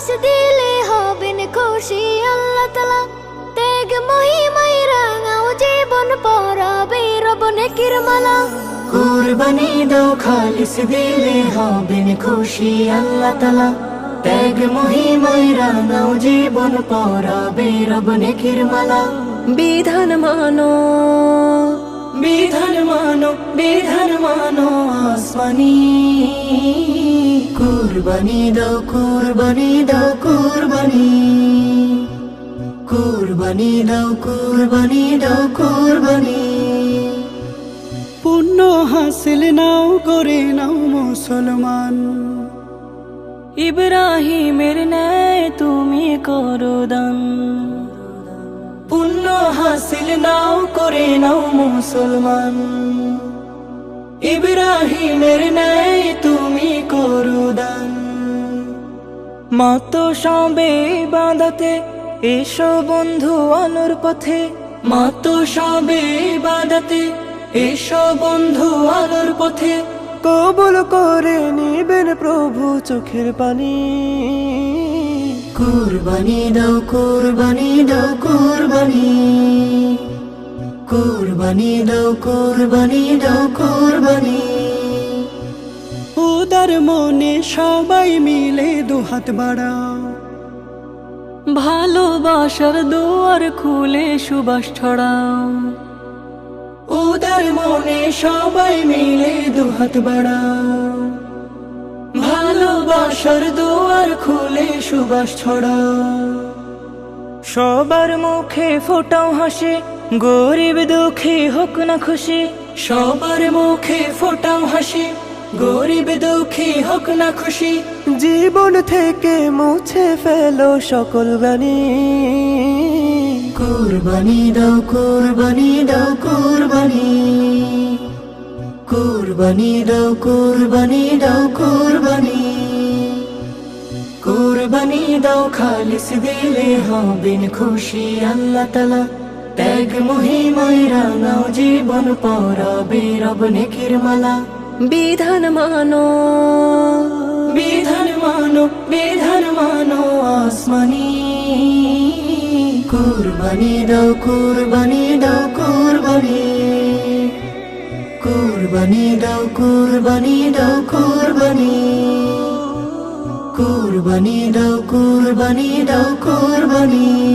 খালিস দিলে হবেন খুশি আল্লাহ তাআলা। ত্যাগ মহিমায় রাঙাও জীবন পরাবে রব নেকির মালা। কুরবানি দাও খালিস দিলে হবেন খুশি আল্লাহ তাআলা। ত্যাগ মহিমায় রাঙাও জীবন পরাবে রব নেকির মালা। বিধান মানো, বিধান মানো, বিধান মানো আসমানি। কুরবানি দাও, কুরবানি দাও, কুরবানি। কুরবানি দাও, কুরবানি দাও, কুরবানি। পুণ্য হাসিল নাও করে নাও মুসলমান। ইব্রাহিমের ন্যায় তুমি করো দান। পুণ্য হাসিল নাও করে নাও মুসলমান। ইব্রাহিমের ন্যায় তুমি করো দান। মত সবে বাঁধাতে এসো বন্ধু আলোর পথে। মত সবে বাঁধাতে এসো বন্ধু আলোর পথে। কবুল করে নিবেন প্রভু চোখের পানি। কুরবানি দাও, কুরবানি দাও, কুরবানি। কুরবানি দাও, কুরবানি দাও, কুরবানি। উদার মনে সবাই মিলে দুহাত বাড়াও। ভালোবাসার দুয়ার খুলে সুবাস ছড়াও। উদার মনে সবাই মিলে দুহাত বাড়াও। ভালোবাসার দুয়ার খুলে সুবাস ছড়াও। সবার মুখে ফোটাও হাসি, গরিব দুঃখী হোক না খুশি। সবার মুখে ফোটাও হাসি, গরিব দুঃখী হোক না খুশি। জীবন থেকে মুছে ফেলো সকল গ্লানি। কুরবানি দাও, কুরবানি দাও, কুরবানি। কুরবানি দাও, কুরবানি দাও, কুরবানি। কুরবানি দাও খালিস দিলে হবেন খুশি আল্লাহ তাআলা। ত্যাগ মহিমায় রাঙাও জীবন পরাবে রব নেকির মালা। বিধান মানো, বিধান মানো, বিধান মানো আসমানি। কুরবানি দাও, কুরবানি দাও, কুরবানি। কুরবানি দাও, কুরবানি দাও, কুরবানি। কুরবানি দাও, কুরবানি দাও, কুরবানি।